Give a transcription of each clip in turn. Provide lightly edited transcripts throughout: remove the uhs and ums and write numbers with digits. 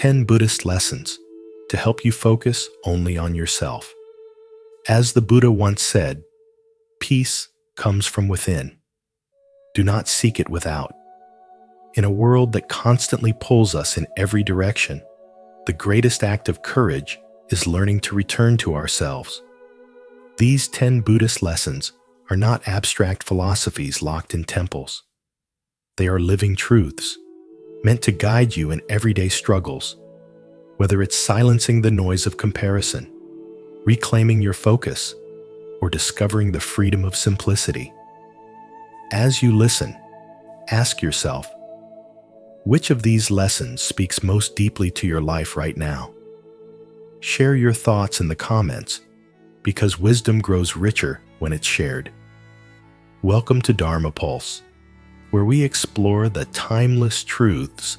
10 Buddhist lessons to help you focus only on yourself. As the Buddha once said, peace comes from within. Do not seek it without. In a world that constantly pulls us in every direction, the greatest act of courage is learning to return to ourselves. These 10 Buddhist lessons are not abstract philosophies locked in temples. They are living truths, meant to guide you in everyday struggles, whether it's silencing the noise of comparison, reclaiming your focus, or discovering the freedom of simplicity. As you listen, ask yourself, which of these lessons speaks most deeply to your life right now? Share your thoughts in the comments, because wisdom grows richer when it's shared. Welcome to Dharma Pulse, where we explore the timeless truths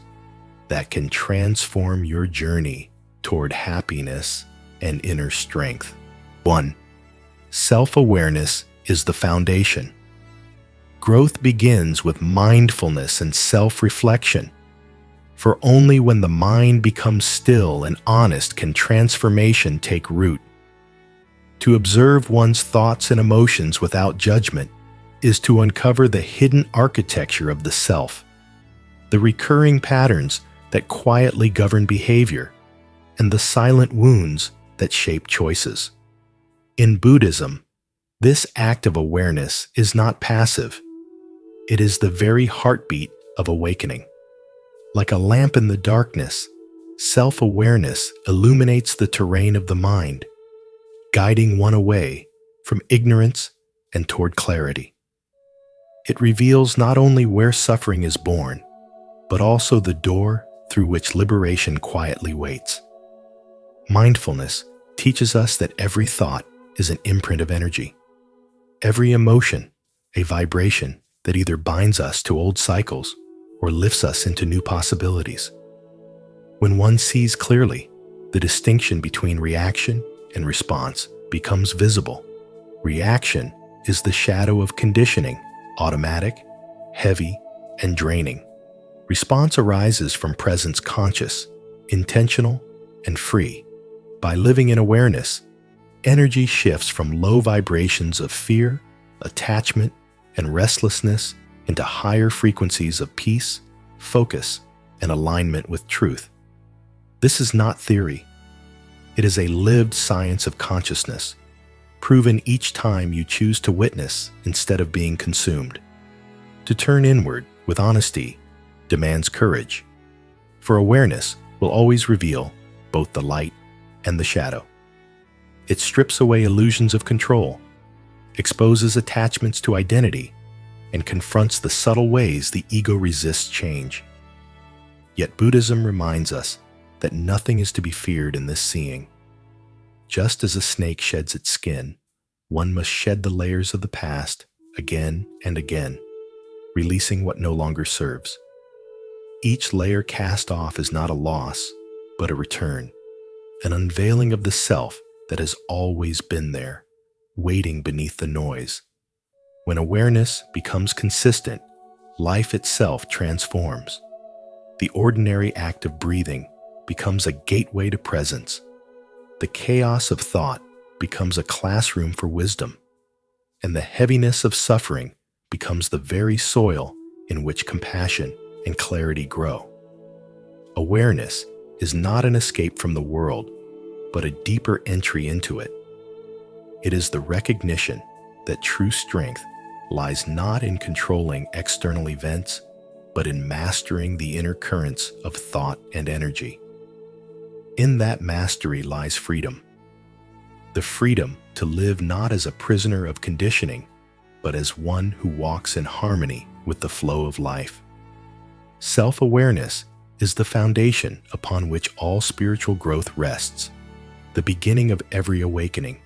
that can transform your journey toward happiness and inner strength. 1. Self-awareness is the foundation. Growth begins with mindfulness and self-reflection, for only when the mind becomes still and honest can transformation take root. To observe one's thoughts and emotions without judgment is to uncover the hidden architecture of the self, the recurring patterns that quietly govern behavior, and the silent wounds that shape choices. In Buddhism, this act of awareness is not passive. It is the very heartbeat of awakening. Like a lamp in the darkness, self-awareness illuminates the terrain of the mind, guiding one away from ignorance and toward clarity. It reveals not only where suffering is born, but also the door through which liberation quietly waits. Mindfulness teaches us that every thought is an imprint of energy, every emotion a vibration that either binds us to old cycles or lifts us into new possibilities. When one sees clearly, the distinction between reaction and response becomes visible. Reaction is the shadow of conditioning, automatic, heavy, and draining. Response arises from presence conscious, intentional, and free. By living in awareness, energy shifts from low vibrations of fear, attachment, and restlessness into higher frequencies of peace, focus, and alignment with truth. This is not theory. It is a lived science of consciousness, proven each time you choose to witness instead of being consumed. To turn inward with honesty demands courage, for awareness will always reveal both the light and the shadow. It strips away illusions of control, exposes attachments to identity, and confronts the subtle ways the ego resists change. Yet Buddhism reminds us that nothing is to be feared in this seeing. Just as a snake sheds its skin, one must shed the layers of the past again and again, releasing what no longer serves. Each layer cast off is not a loss, but a return, an unveiling of the self that has always been there, waiting beneath the noise. When awareness becomes consistent, life itself transforms. The ordinary act of breathing becomes a gateway to presence. The chaos of thought becomes a classroom for wisdom, and the heaviness of suffering becomes the very soil in which compassion and clarity grow. Awareness is not an escape from the world, but a deeper entry into it. It is the recognition that true strength lies not in controlling external events, but in mastering the inner currents of thought and energy. In that mastery lies freedom. The freedom to live not as a prisoner of conditioning, but as one who walks in harmony with the flow of life. Self-awareness is the foundation upon which all spiritual growth rests, the beginning of every awakening,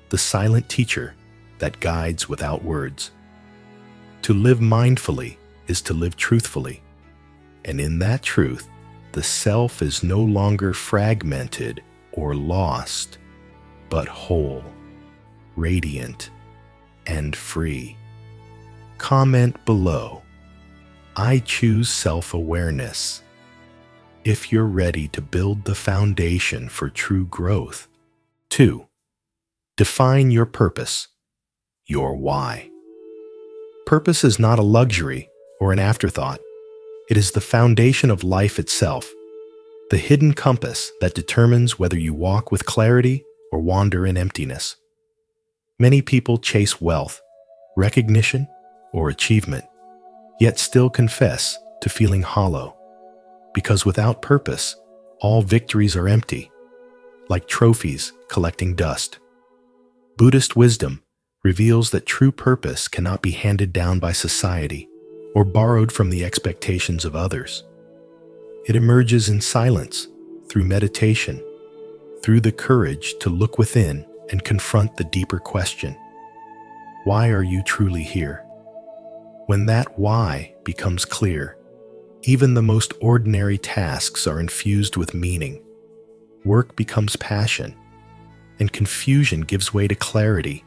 the silent teacher that guides without words. To live mindfully is to live truthfully, and in that truth, the self is no longer fragmented or lost, but whole, radiant, and free. Comment below, I choose self-awareness. if you're ready to build the foundation for true growth. 2. Define your purpose, your why. Purpose is not a luxury or an afterthought. It is the foundation of life itself, the hidden compass that determines whether you walk with clarity or wander in emptiness. Many people chase wealth, recognition, or achievement, yet still confess to feeling hollow, because without purpose, all victories are empty, like trophies collecting dust. Buddhist wisdom reveals that true purpose cannot be handed down by society or borrowed from the expectations of others. It emerges in silence, through meditation, through the courage to look within and confront the deeper question: why are you truly here? When that why becomes clear, even the most ordinary tasks are infused with meaning. Work becomes passion, and confusion gives way to clarity,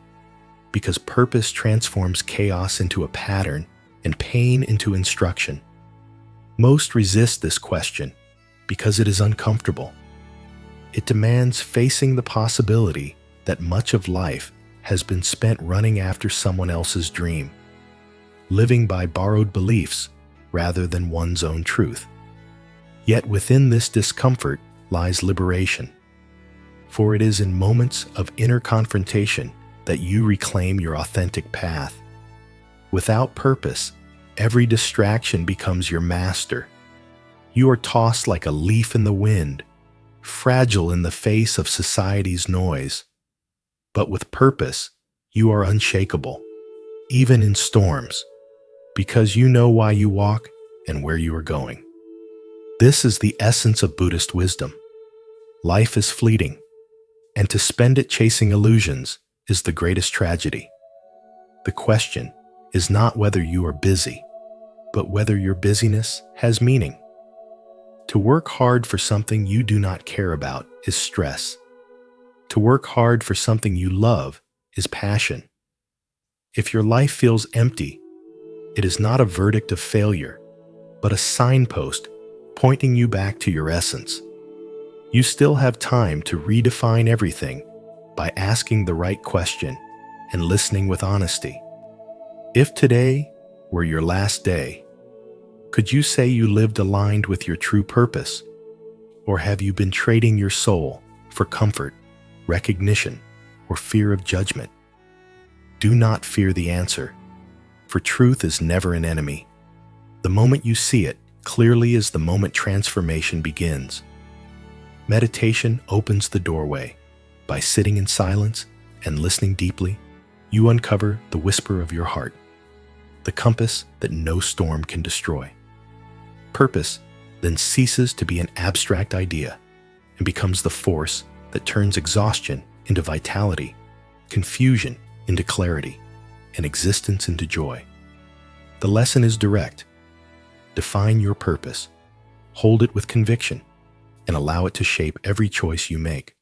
because purpose transforms chaos into a pattern and pain into instruction. Most resist this question because it is uncomfortable. It demands facing the possibility that much of life has been spent running after someone else's dream, living by borrowed beliefs rather than one's own truth. Yet within this discomfort lies liberation, for it is in moments of inner confrontation that you reclaim your authentic path. Without purpose, every distraction becomes your master. You are tossed like a leaf in the wind, fragile in the face of society's noise. But with purpose, you are unshakable, even in storms, because you know why you walk and where you are going. This is the essence of Buddhist wisdom. Life is fleeting, and to spend it chasing illusions is the greatest tragedy. The question is not whether you are busy, but whether your busyness has meaning. To work hard for something you do not care about is stress. To work hard for something you love is passion. If your life feels empty, it is not a verdict of failure, but a signpost pointing you back to your essence. You still have time to redefine everything by asking the right question and listening with honesty. If today were your last day, could you say you lived aligned with your true purpose? Or have you been trading your soul for comfort, recognition, or fear of judgment? Do not fear the answer, for truth is never an enemy. The moment you see it clearly is the moment transformation begins. Meditation opens the doorway. By sitting in silence and listening deeply, you uncover the whisper of your heart, the compass that no storm can destroy. Purpose then ceases to be an abstract idea and becomes the force that turns exhaustion into vitality, confusion into clarity, and existence into joy. The lesson is direct. Define your purpose, hold it with conviction, and allow it to shape every choice you make.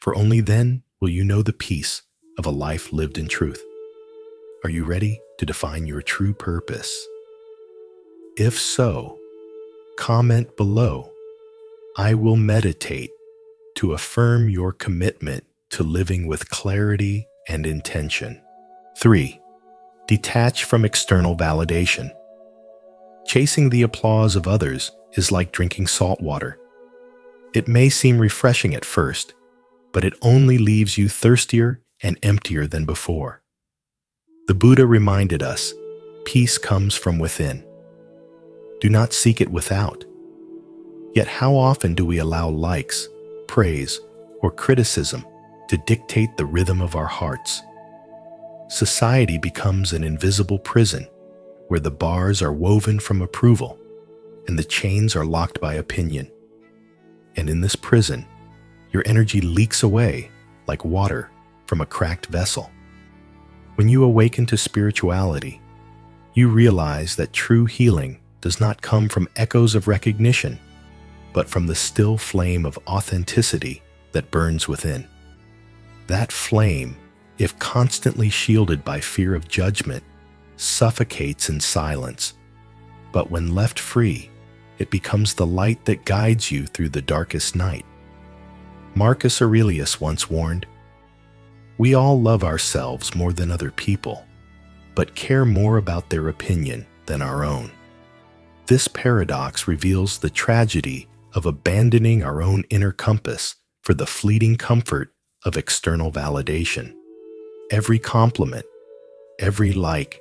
For only then will you know the peace of a life lived in truth. Are you ready to define your true purpose? If so, comment below. I will meditate to affirm your commitment to living with clarity and intention. 3. Detach from external validation. Chasing the applause of others is like drinking salt water. It may seem refreshing at first, but it only leaves you thirstier and emptier than before. The Buddha reminded us, peace comes from within. Do not seek it without. Yet how often do we allow likes, praise, or criticism to dictate the rhythm of our hearts? Society becomes an invisible prison where the bars are woven from approval and the chains are locked by opinion. And in this prison, your energy leaks away like water from a cracked vessel. When you awaken to spirituality, you realize that true healing does not come from echoes of recognition, but from the still flame of authenticity that burns within. That flame, if constantly shielded by fear of judgment, suffocates in silence, but when left free, it becomes the light that guides you through the darkest night. Marcus Aurelius once warned, "We all love ourselves more than other people, but care more about their opinion than our own." This paradox reveals the tragedy of abandoning our own inner compass for the fleeting comfort of external validation. Every compliment, every like,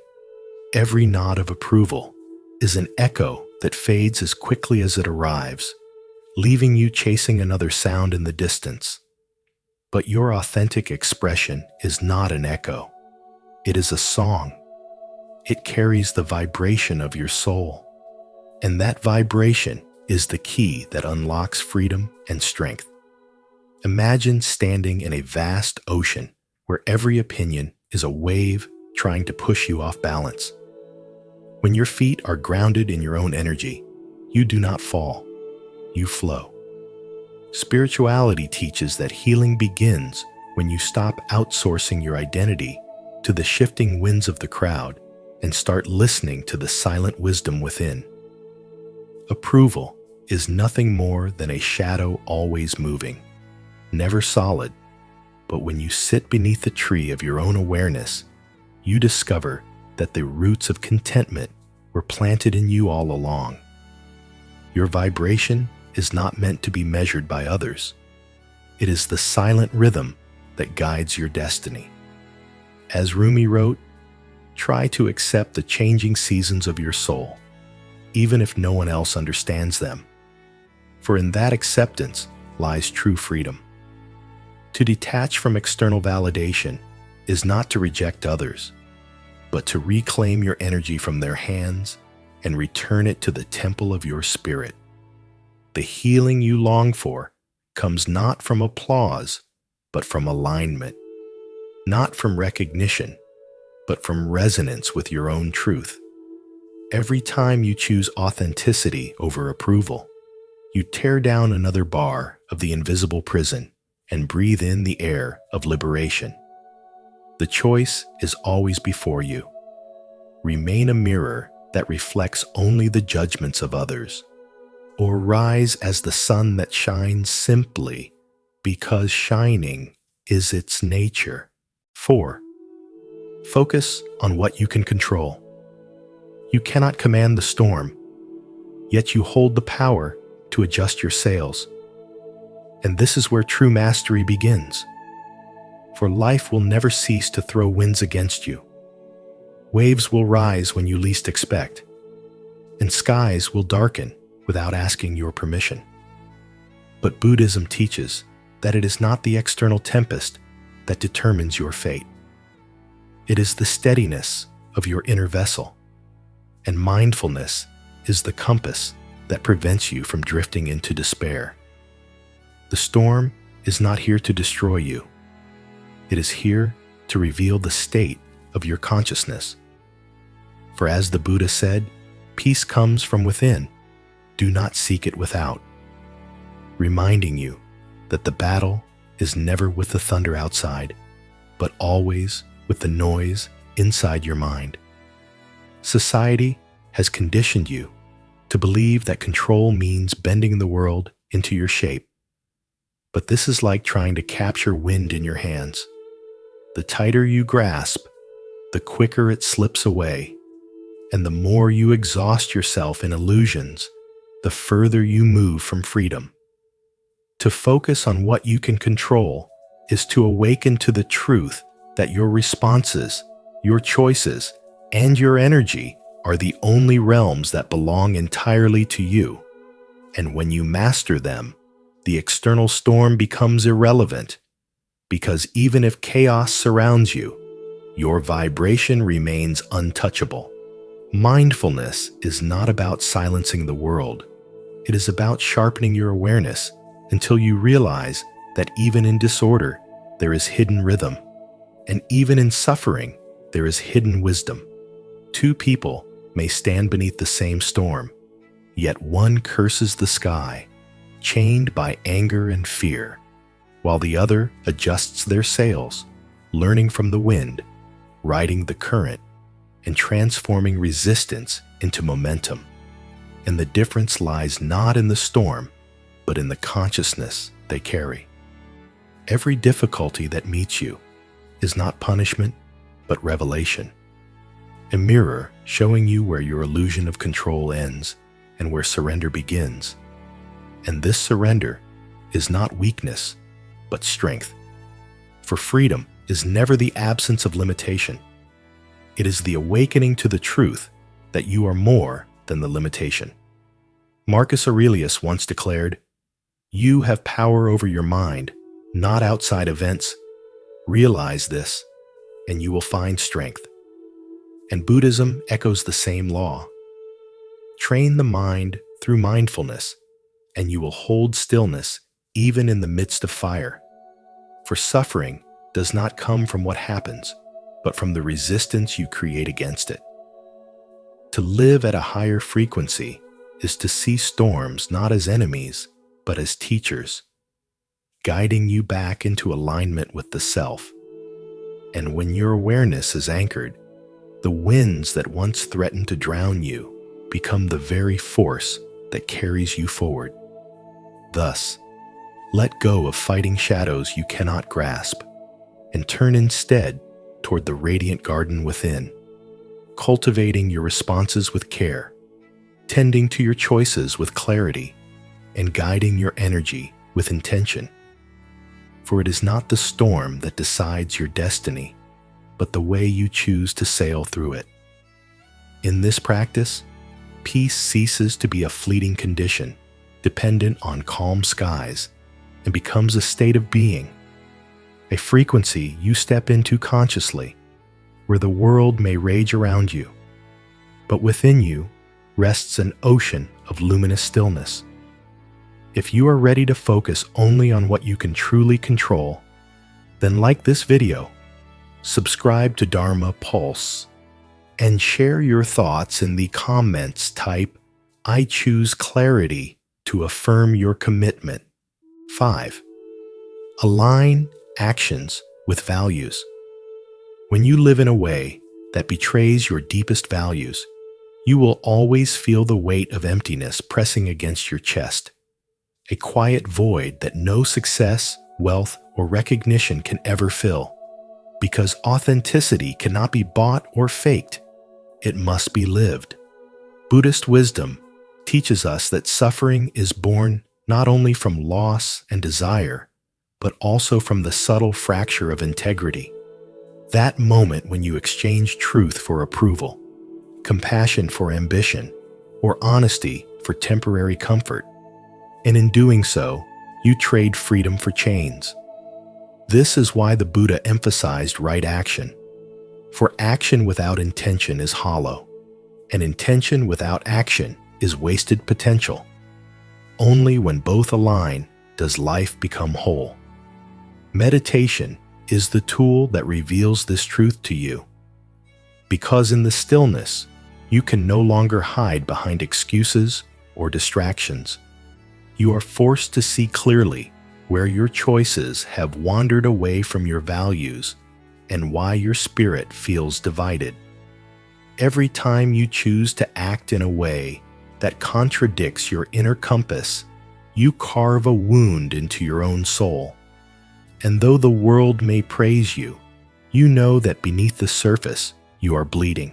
every nod of approval is an echo that fades as quickly as it arrives, leaving you chasing another sound in the distance. But your authentic expression is not an echo. It is a song. It carries the vibration of your soul. And that vibration is the key that unlocks freedom and strength. Imagine standing in a vast ocean where every opinion is a wave trying to push you off balance. When your feet are grounded in your own energy, you do not fall, you flow. Spirituality teaches that healing begins when you stop outsourcing your identity to the shifting winds of the crowd and start listening to the silent wisdom within. Approval is nothing more than a shadow always moving, never solid, but when you sit beneath the tree of your own awareness, you discover that the roots of contentment were planted in you all along. Your vibration is not meant to be measured by others. It is the silent rhythm that guides your destiny. As Rumi wrote, try to accept the changing seasons of your soul, even if no one else understands them. For in that acceptance lies true freedom. To detach from external validation is not to reject others, but to reclaim your energy from their hands and return it to the temple of your spirit. The healing you long for comes not from applause, but from alignment, not from recognition, but from resonance with your own truth. Every time you choose authenticity over approval, you tear down another bar of the invisible prison and breathe in the air of liberation. The choice is always before you. Remain a mirror that reflects only the judgments of others, or rise as the sun that shines simply because shining is its nature. 4. Focus on what you can control. You cannot command the storm, yet you hold the power to adjust your sails. And this is where true mastery begins. For life will never cease to throw winds against you. Waves will rise when you least expect, and skies will darken without asking your permission. But Buddhism teaches that it is not the external tempest that determines your fate. It is the steadiness of your inner vessel, and mindfulness is the compass that prevents you from drifting into despair. The storm is not here to destroy you. It is here to reveal the state of your consciousness. For as the Buddha said, peace comes from within. Do not seek it without. Reminding you that the battle is never with the thunder outside, but always with the noise inside your mind. Society has conditioned you to believe that control means bending the world into your shape. But this is like trying to capture wind in your hands. The tighter you grasp, the quicker it slips away, and the more you exhaust yourself in illusions, the further you move from freedom. To focus on what you can control is to awaken to the truth that your responses, your choices, and your energy are the only realms that belong entirely to you. And when you master them, the external storm becomes irrelevant, because even if chaos surrounds you, your vibration remains untouchable. Mindfulness is not about silencing the world. It is about sharpening your awareness until you realize that even in disorder, there is hidden rhythm, and even in suffering, there is hidden wisdom. Two people may stand beneath the same storm, yet one curses the sky, chained by anger and fear, while the other adjusts their sails, learning from the wind, riding the current, and transforming resistance into momentum. and the difference lies not in the storm, but in the consciousness they carry. Every difficulty that meets you is not punishment, but revelation. A mirror showing you where your illusion of control ends and where surrender begins. And this surrender is not weakness, but strength. For freedom is never the absence of limitation. It is the awakening to the truth that you are more than the limitation. Marcus Aurelius once declared, "You have power over your mind, not outside events. Realize this, and you will find strength." And Buddhism echoes the same law. Train the mind through mindfulness, and you will hold stillness even in the midst of fire. For suffering does not come from what happens, but from the resistance you create against it. To live at a higher frequency is to see storms not as enemies, but as teachers, guiding you back into alignment with the self. And when your awareness is anchored, the winds that once threatened to drown you become the very force that carries you forward. Thus, let go of fighting shadows you cannot grasp, and turn instead toward the radiant garden within, cultivating your responses with care, tending to your choices with clarity, and guiding your energy with intention. For it is not the storm that decides your destiny, but the way you choose to sail through it. In this practice, peace ceases to be a fleeting condition, dependent on calm skies, and becomes a state of being, a frequency you step into consciously, where the world may rage around you, but within you rests an ocean of luminous stillness. If you are ready to focus only on what you can truly control, then like this video, subscribe to Dharma Pulse, and share your thoughts in the comments. Type, "I choose clarity," to affirm your commitment. 5. Align actions with values. When you live in a way that betrays your deepest values, you will always feel the weight of emptiness pressing against your chest, a quiet void that no success, wealth, or recognition can ever fill. Because authenticity cannot be bought or faked, it must be lived. Buddhist wisdom teaches us that suffering is born not only from loss and desire, but also from the subtle fracture of integrity. That moment when you exchange truth for approval, compassion for ambition, or honesty for temporary comfort. And in doing so, you trade freedom for chains. This is why the Buddha emphasized right action. For action without intention is hollow, and intention without action is wasted potential. Only when both align does life become whole. Meditation is the tool that reveals this truth to you. Because in the stillness, you can no longer hide behind excuses or distractions. You are forced to see clearly where your choices have wandered away from your values and why your spirit feels divided. Every time you choose to act in a way that contradicts your inner compass, you carve a wound into your own soul. And though the world may praise you, you know that beneath the surface you are bleeding.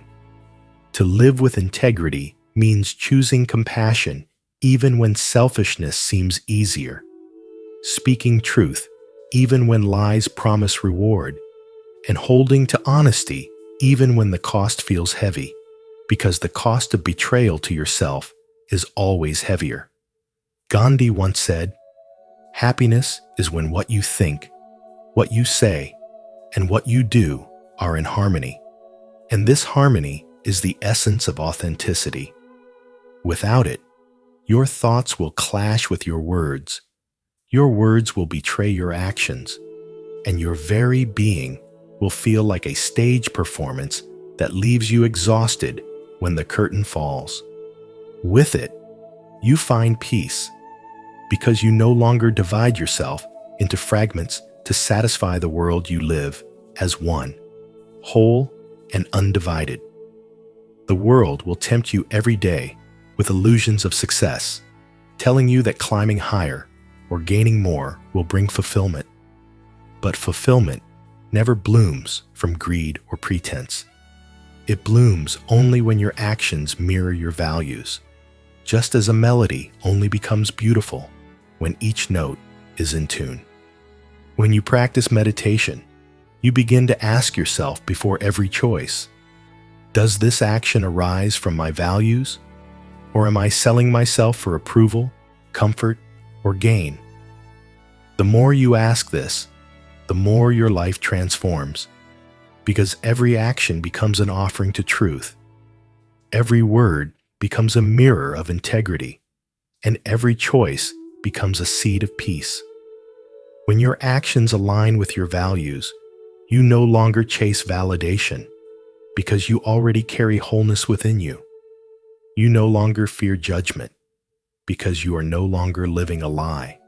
To live with integrity means choosing compassion even when selfishness seems easier, speaking truth even when lies promise reward, and holding to honesty even when the cost feels heavy, because the cost of betrayal to yourself is always heavier. Gandhi once said, "Happiness is when what you think, what you say, and what you do are in harmony." And this harmony is the essence of authenticity. Without it, your thoughts will clash with your words will betray your actions, and your very being will feel like a stage performance that leaves you exhausted when the curtain falls. With it, you find peace, because you no longer divide yourself into fragments to satisfy the world you live as one, whole and undivided. The world will tempt you every day with illusions of success, telling you that climbing higher or gaining more will bring fulfillment. But fulfillment never blooms from greed or pretense. It blooms only when your actions mirror your values, just as a melody only becomes beautiful when each note is in tune. When you practice meditation, you begin to ask yourself before every choice, does this action arise from my values, or am I selling myself for approval, comfort, or gain? The more you ask this, the more your life transforms, because every action becomes an offering to truth. Every word becomes a mirror of integrity, and every choice becomes a seed of peace. When your actions align with your values, you no longer chase validation, because you already carry wholeness within you. You no longer fear judgment, because you are no longer living a lie.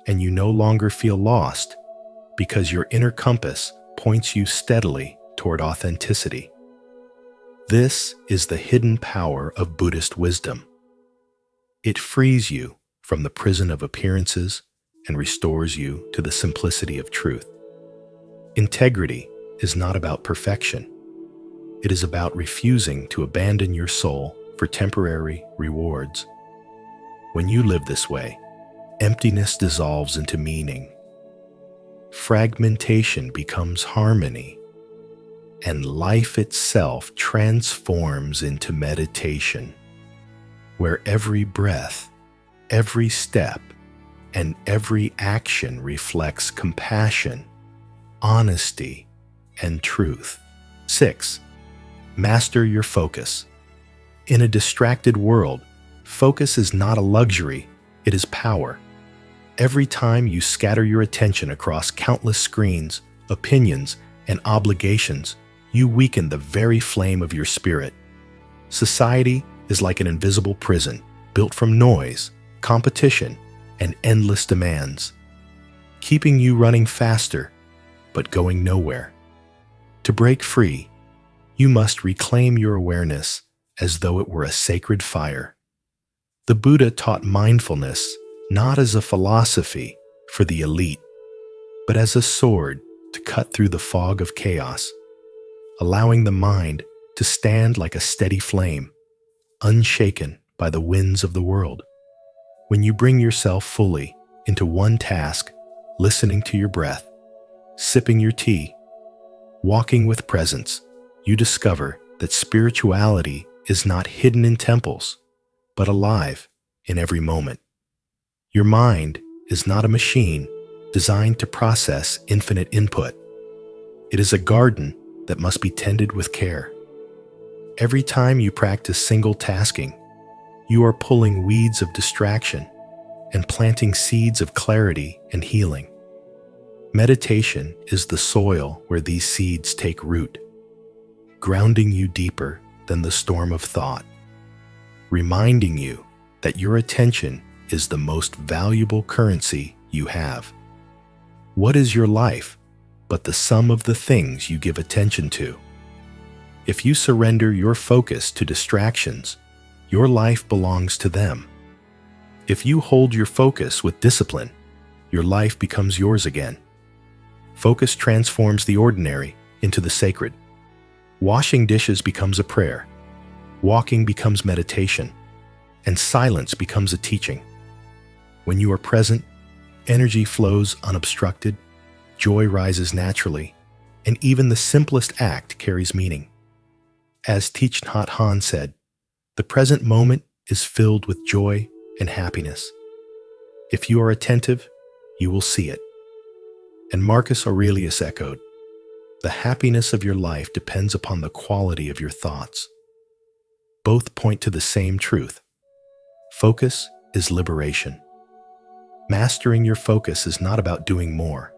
And you no longer feel lost, because your inner compass points you steadily toward authenticity. This is the hidden power of Buddhist wisdom. It frees you from the prison of appearances and restores you to the simplicity of truth. Integrity is not about perfection. It is about refusing to abandon your soul for temporary rewards. When you live this way, emptiness dissolves into meaning. Fragmentation becomes harmony, and life itself transforms into meditation, where every breath, every step, and every action reflects compassion, honesty, and truth. 6. Master your focus. In a distracted world, focus is not a luxury, it is power. Every time you scatter your attention across countless screens, opinions, and obligations, you weaken the very flame of your spirit. Society is like an invisible prison, built from noise, competition, and endless demands, keeping you running faster, but going nowhere. To break free, you must reclaim your awareness as though it were a sacred fire. The Buddha taught mindfulness not as a philosophy for the elite, but as a sword to cut through the fog of chaos, allowing the mind to stand like a steady flame, unshaken by the winds of the world. When you bring yourself fully into one task, listening to your breath, sipping your tea, walking with presence, you discover that spirituality is not hidden in temples, but alive in every moment. Your mind is not a machine designed to process infinite input. It is a garden that must be tended with care. Every time you practice single tasking, you are pulling weeds of distraction and planting seeds of clarity and healing. Meditation is the soil where these seeds take root, grounding you deeper than the storm of thought, reminding you that your attention is the most valuable currency you have. What is your life but the sum of the things you give attention to? If you surrender your focus to distractions, your life belongs to them. If you hold your focus with discipline, your life becomes yours again. Focus transforms the ordinary into the sacred. Washing dishes becomes a prayer. Walking becomes meditation. And silence becomes a teaching. When you are present, energy flows unobstructed, joy rises naturally, and even the simplest act carries meaning. As Thich Nhat Hanh said, the present moment is filled with joy and happiness. If you are attentive, you will see it. And Marcus Aurelius echoed, the happiness of your life depends upon the quality of your thoughts. Both point to the same truth. Focus is liberation. Mastering your focus is not about doing more.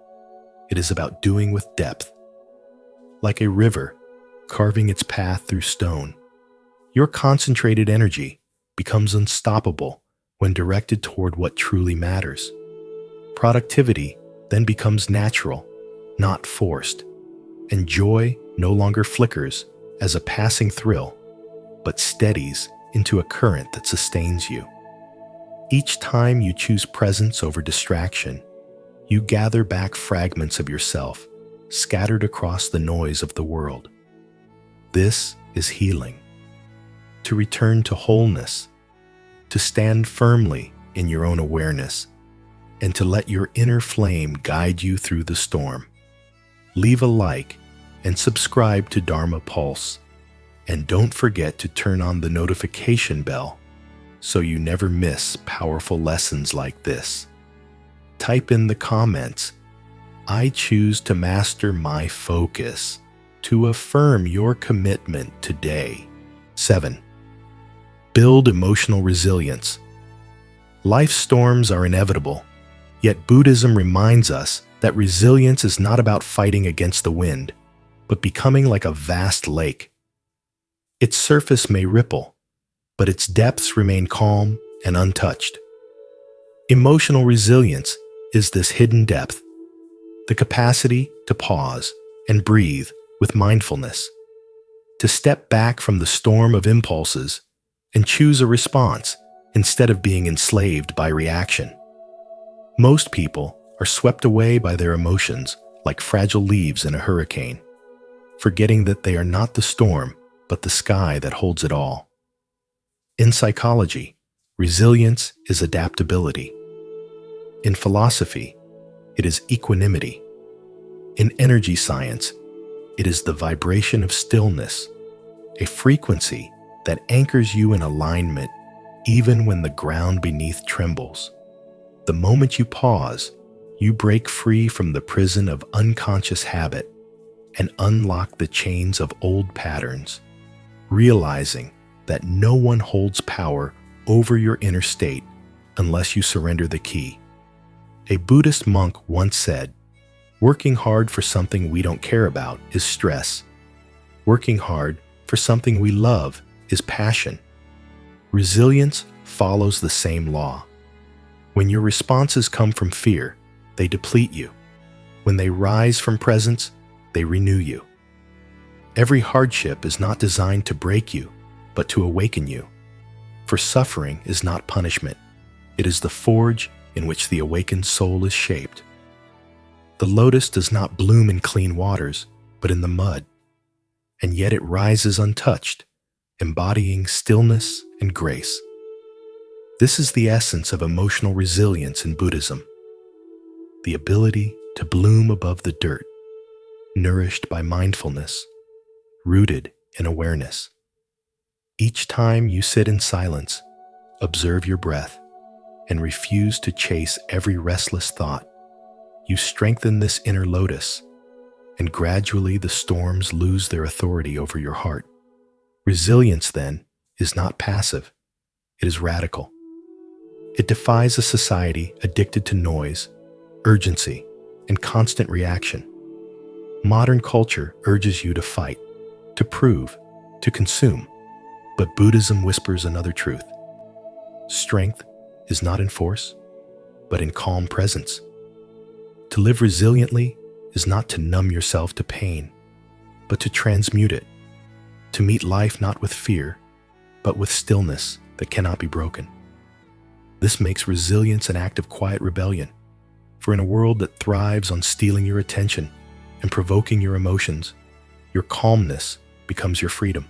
It is about doing with depth. Like a river carving its path through stone, your concentrated energy becomes unstoppable when directed toward what truly matters. Productivity then becomes natural, not forced, and joy no longer flickers as a passing thrill, but steadies into a current that sustains you. Each time you choose presence over distraction, you gather back fragments of yourself scattered across the noise of the world. This is healing. To return to wholeness, to stand firmly in your own awareness, and to let your inner flame guide you through the storm. Leave a like and subscribe to Dharma Pulse. And don't forget to turn on the notification bell so you never miss powerful lessons like this. Type in the comments, "I choose to master my focus," to affirm your commitment today. 7. Build emotional resilience. Life's storms are inevitable, yet Buddhism reminds us that resilience is not about fighting against the wind, but becoming like a vast lake. Its surface may ripple, but its depths remain calm and untouched. Emotional resilience is this hidden depth, the capacity to pause and breathe with mindfulness, to step back from the storm of impulses and choose a response instead of being enslaved by reaction. Most people are swept away by their emotions like fragile leaves in a hurricane, forgetting that they are not the storm, but the sky that holds it all. In psychology, resilience is adaptability. In philosophy, it is equanimity. In energy science, it is the vibration of stillness, a frequency that anchors you in alignment even when the ground beneath trembles. The moment you pause, you break free from the prison of unconscious habit and unlock the chains of old patterns, realizing that no one holds power over your inner state unless you surrender the key. A Buddhist monk once said, "Working hard for something we don't care about is stress. Working hard for something we love is passion." Resilience follows the same law. When your responses come from fear, they deplete you. When they rise from presence, they renew you. Every hardship is not designed to break you, but to awaken you. For suffering is not punishment. It is the forge in which the awakened soul is shaped. The lotus does not bloom in clean waters, but in the mud. And yet it rises untouched, embodying stillness and grace. This is the essence of emotional resilience in Buddhism. The ability to bloom above the dirt, nourished by mindfulness, rooted in awareness. Each time you sit in silence, observe your breath, and refuse to chase every restless thought, you strengthen this inner lotus, and gradually the storms lose their authority over your heart. Resilience, then, is not passive. It is radical. It defies a society addicted to noise, urgency, and constant reaction. Modern culture urges you to fight, to prove, to consume, but Buddhism whispers another truth. Strength is not in force, but in calm presence. To live resiliently is not to numb yourself to pain, but to transmute it, to meet life not with fear, but with stillness that cannot be broken. This makes resilience an act of quiet rebellion, for in a world that thrives on stealing your attention and provoking your emotions, your calmness becomes your freedom.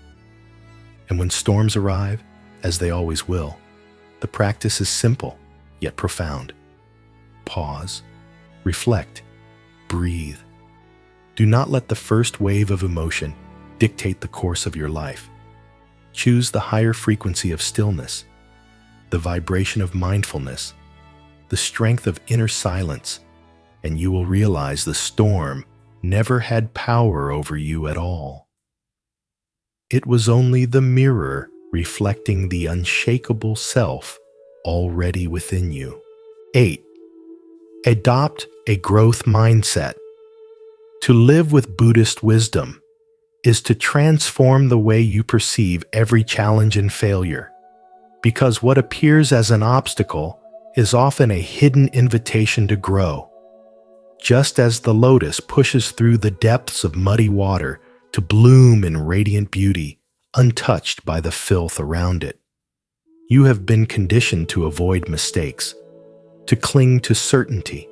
And when storms arrive, as they always will, the practice is simple yet profound. Pause, reflect, breathe. Do not let the first wave of emotion dictate the course of your life. Choose the higher frequency of stillness, the vibration of mindfulness, the strength of inner silence, and you will realize the storm never had power over you at all. It was only the mirror reflecting the unshakable self already within you. 8. Adopt a growth mindset. To live with Buddhist wisdom is to transform the way you perceive every challenge and failure, because what appears as an obstacle is often a hidden invitation to grow. Just as the lotus pushes through the depths of muddy water to bloom in radiant beauty, untouched by the filth around it, You have been conditioned to avoid mistakes, to cling to certainty,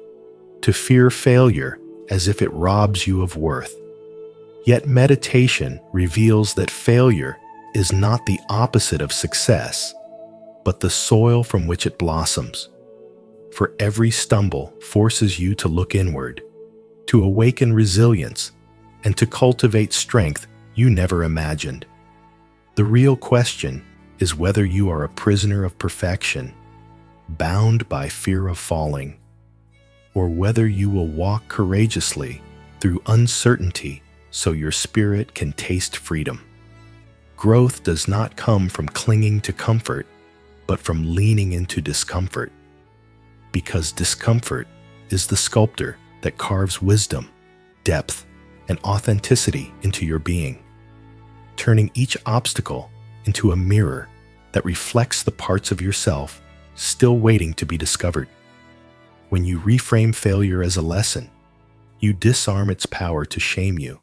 to fear failure as if it robs you of worth. Yet meditation reveals that failure is not the opposite of success, but the soil from which it blossoms. For every stumble forces you to look inward, to awaken resilience, and to cultivate strength you never imagined. The real question is whether you are a prisoner of perfection, bound by fear of falling, or whether you will walk courageously through uncertainty so your spirit can taste freedom. Growth does not come from clinging to comfort, but from leaning into discomfort. Because discomfort is the sculptor that carves wisdom, depth, and authenticity into your being, turning each obstacle into a mirror that reflects the parts of yourself still waiting to be discovered. When you reframe failure as a lesson, you disarm its power to shame you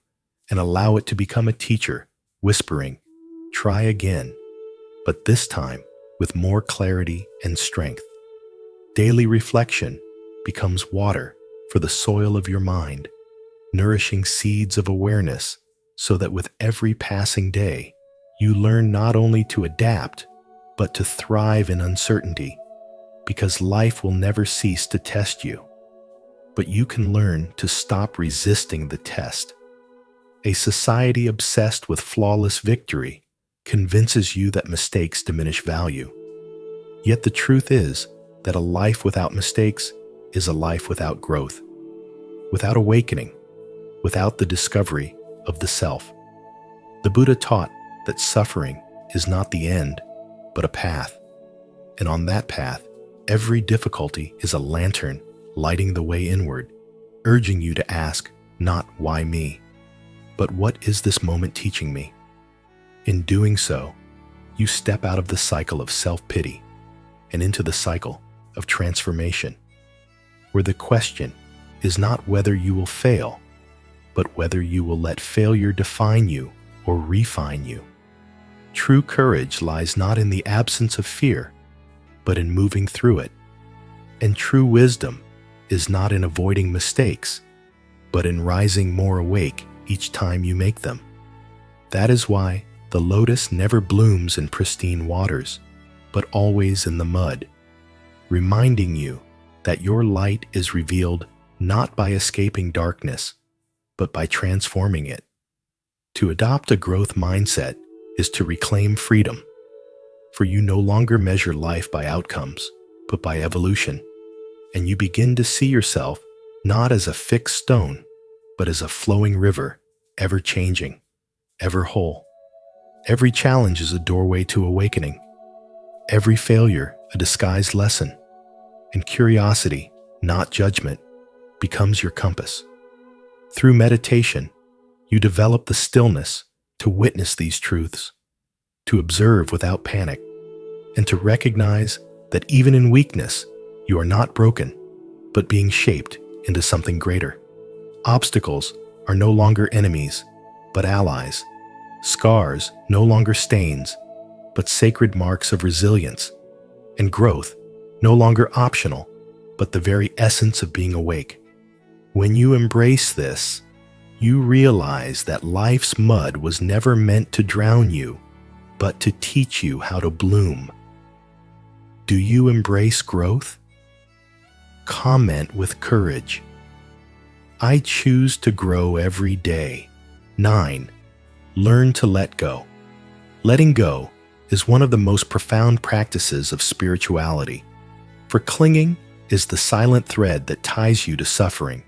and allow it to become a teacher, whispering, "Try again," but this time with more clarity and strength. Daily reflection becomes water for the soil of your mind, nourishing seeds of awareness so that with every passing day, you learn not only to adapt, but to thrive in uncertainty, because life will never cease to test you. But you can learn to stop resisting the test. A society obsessed with flawless victory convinces you that mistakes diminish value. Yet the truth is that a life without mistakes is a life without growth, without awakening, without the discovery of the self. The Buddha taught that suffering is not the end, but a path. And on that path, every difficulty is a lantern lighting the way inward, urging you to ask not "why me?" but "what is this moment teaching me?" In doing so, you step out of the cycle of self-pity and into the cycle of transformation, where the question is not whether you will fail, but whether you will let failure define you or refine you. True courage lies not in the absence of fear, but in moving through it. And true wisdom is not in avoiding mistakes, but in rising more awake each time you make them. That is why the lotus never blooms in pristine waters, but always in the mud, reminding you that your light is revealed not by escaping darkness, but by transforming it. To adopt a growth mindset is to reclaim freedom, for you no longer measure life by outcomes, but by evolution, and you begin to see yourself not as a fixed stone, but as a flowing river, ever changing, ever whole. Every challenge is a doorway to awakening, every failure a disguised lesson, and curiosity, not judgment, becomes your compass. Through meditation, you develop the stillness to witness these truths, to observe without panic, and to recognize that even in weakness, you are not broken, but being shaped into something greater. Obstacles are no longer enemies, but allies. Scars no longer stains, but sacred marks of resilience. And growth no longer optional, but the very essence of being awake. When you embrace this, you realize that life's mud was never meant to drown you, but to teach you how to bloom. Do you embrace growth? Comment with courage. I choose to grow every day. 9. Learn to let go. Letting go is one of the most profound practices of spirituality, for clinging is the silent thread that ties you to suffering.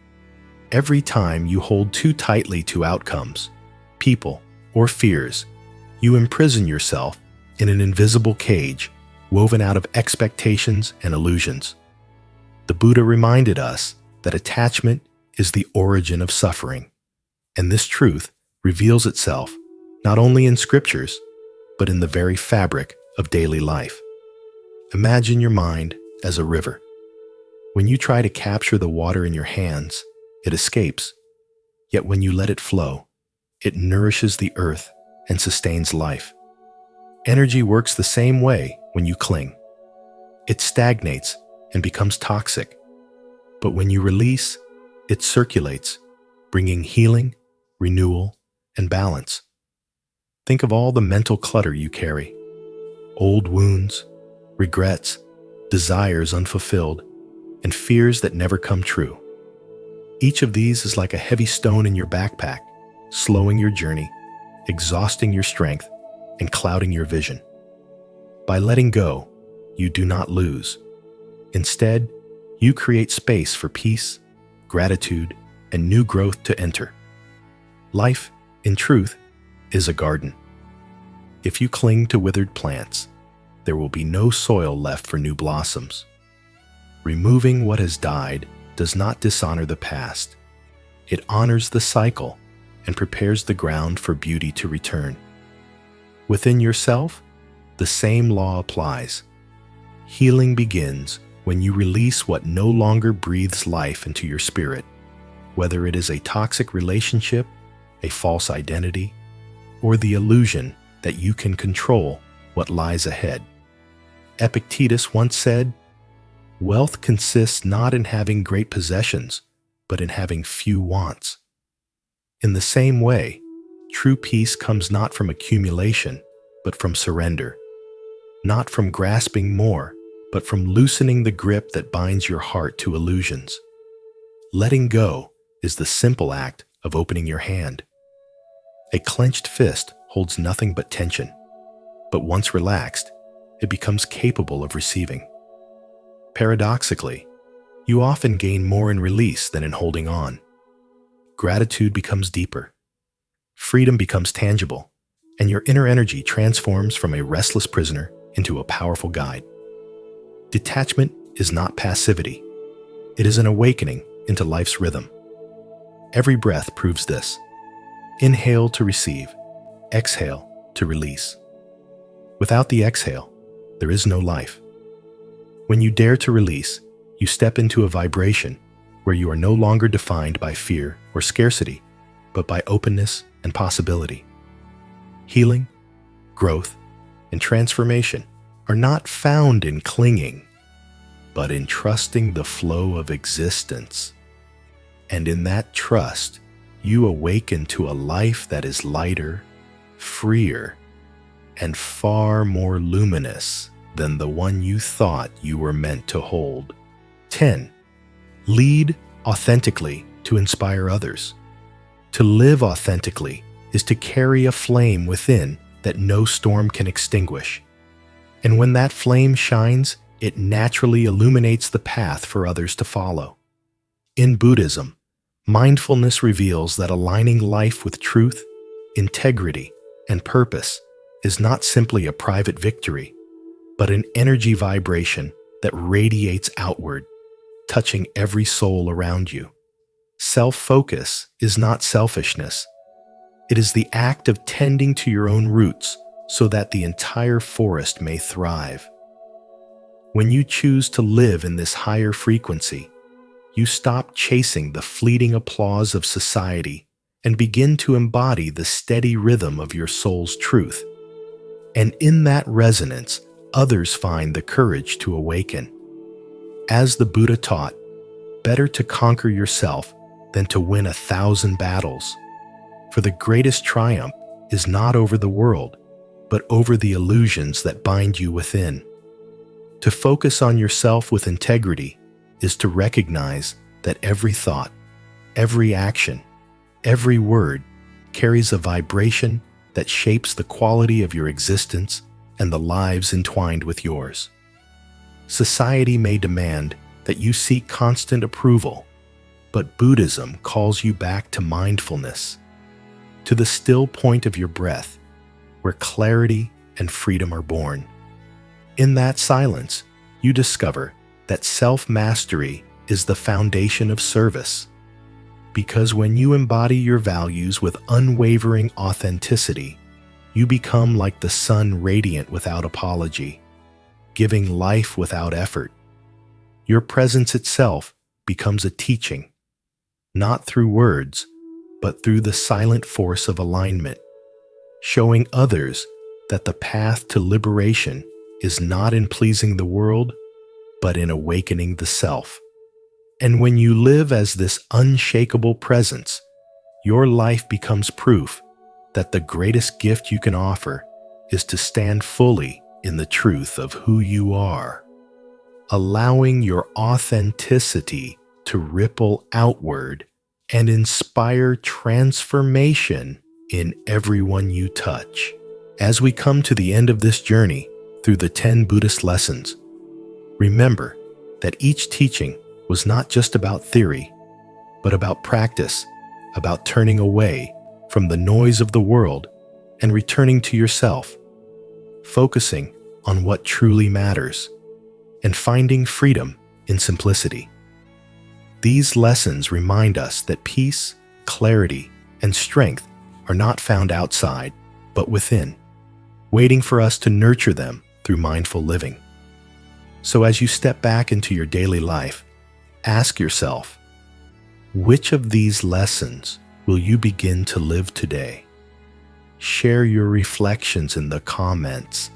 Every time you hold too tightly to outcomes, people, or fears, you imprison yourself in an invisible cage woven out of expectations and illusions. The Buddha reminded us that attachment is the origin of suffering, and this truth reveals itself not only in scriptures, but in the very fabric of daily life. Imagine your mind as a river. When you try to capture the water in your hands, it escapes. Yet when you let it flow, it nourishes the earth and sustains life. Energy works the same way when you cling. It stagnates and becomes toxic. But when you release, it circulates, bringing healing, renewal, and balance. Think of all the mental clutter you carry: old wounds, regrets, desires unfulfilled, and fears that never come true. Each of these is like a heavy stone in your backpack, slowing your journey, exhausting your strength, and clouding your vision. By letting go, you do not lose. Instead, you create space for peace, gratitude, and new growth to enter. Life, in truth, is a garden. If you cling to withered plants, there will be no soil left for new blossoms. Removing what has died does not dishonor the past. It honors the cycle and prepares the ground for beauty to return. Within yourself, the same law applies. Healing begins when you release what no longer breathes life into your spirit, whether it is a toxic relationship, a false identity, or the illusion that you can control what lies ahead. Epictetus once said, "Wealth consists not in having great possessions, but in having few wants." In the same way, true peace comes not from accumulation, but from surrender. Not from grasping more, but from loosening the grip that binds your heart to illusions. Letting go is the simple act of opening your hand. A clenched fist holds nothing but tension, but once relaxed, it becomes capable of receiving. Paradoxically, you often gain more in release than in holding on. Gratitude becomes deeper. Freedom becomes tangible, and your inner energy transforms from a restless prisoner into a powerful guide. Detachment is not passivity. It is an awakening into life's rhythm. Every breath proves this. Inhale to receive, exhale to release. Without the exhale, there is no life. When you dare to release, you step into a vibration where you are no longer defined by fear or scarcity, but by openness and possibility. Healing, growth, and transformation are not found in clinging, but in trusting the flow of existence. And in that trust, you awaken to a life that is lighter, freer, and far more luminous than the one you thought you were meant to hold. 10. Lead authentically to inspire others. To live authentically is to carry a flame within that no storm can extinguish. And when that flame shines, it naturally illuminates the path for others to follow. In Buddhism, mindfulness reveals that aligning life with truth, integrity, and purpose is not simply a private victory, but an energy vibration that radiates outward, touching every soul around you. Self-focus is not selfishness. It is the act of tending to your own roots so that the entire forest may thrive. When you choose to live in this higher frequency, you stop chasing the fleeting applause of society and begin to embody the steady rhythm of your soul's truth. And in that resonance, others find the courage to awaken. As the Buddha taught, better to conquer yourself than to win 1,000 battles. For the greatest triumph is not over the world, but over the illusions that bind you within. To focus on yourself with integrity is to recognize that every thought, every action, every word carries a vibration that shapes the quality of your existence and the lives entwined with yours. Society may demand that you seek constant approval, but Buddhism calls you back to mindfulness, to the still point of your breath, where clarity and freedom are born. In that silence, you discover that self-mastery is the foundation of service. Because when you embody your values with unwavering authenticity, you become like the sun radiant without apology, giving life without effort. Your presence itself becomes a teaching, not through words, but through the silent force of alignment, showing others that the path to liberation is not in pleasing the world, but in awakening the self. And when you live as this unshakable presence, your life becomes proof that the greatest gift you can offer is to stand fully in the truth of who you are, allowing your authenticity to ripple outward and inspire transformation in everyone you touch. As we come to the end of this journey through the 10 Buddhist lessons, remember that each teaching was not just about theory, but about practice, about turning away from the noise of the world and returning to yourself, focusing on what truly matters, and finding freedom in simplicity. These lessons remind us that peace, clarity, and strength are not found outside, but within, waiting for us to nurture them through mindful living. So as you step back into your daily life, ask yourself, which of these lessons will you begin to live today? Share your reflections in the comments.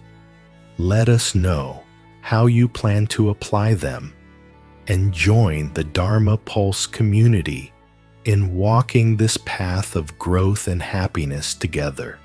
Let us know how you plan to apply them, and join the Dharma Pulse community in walking this path of growth and happiness together.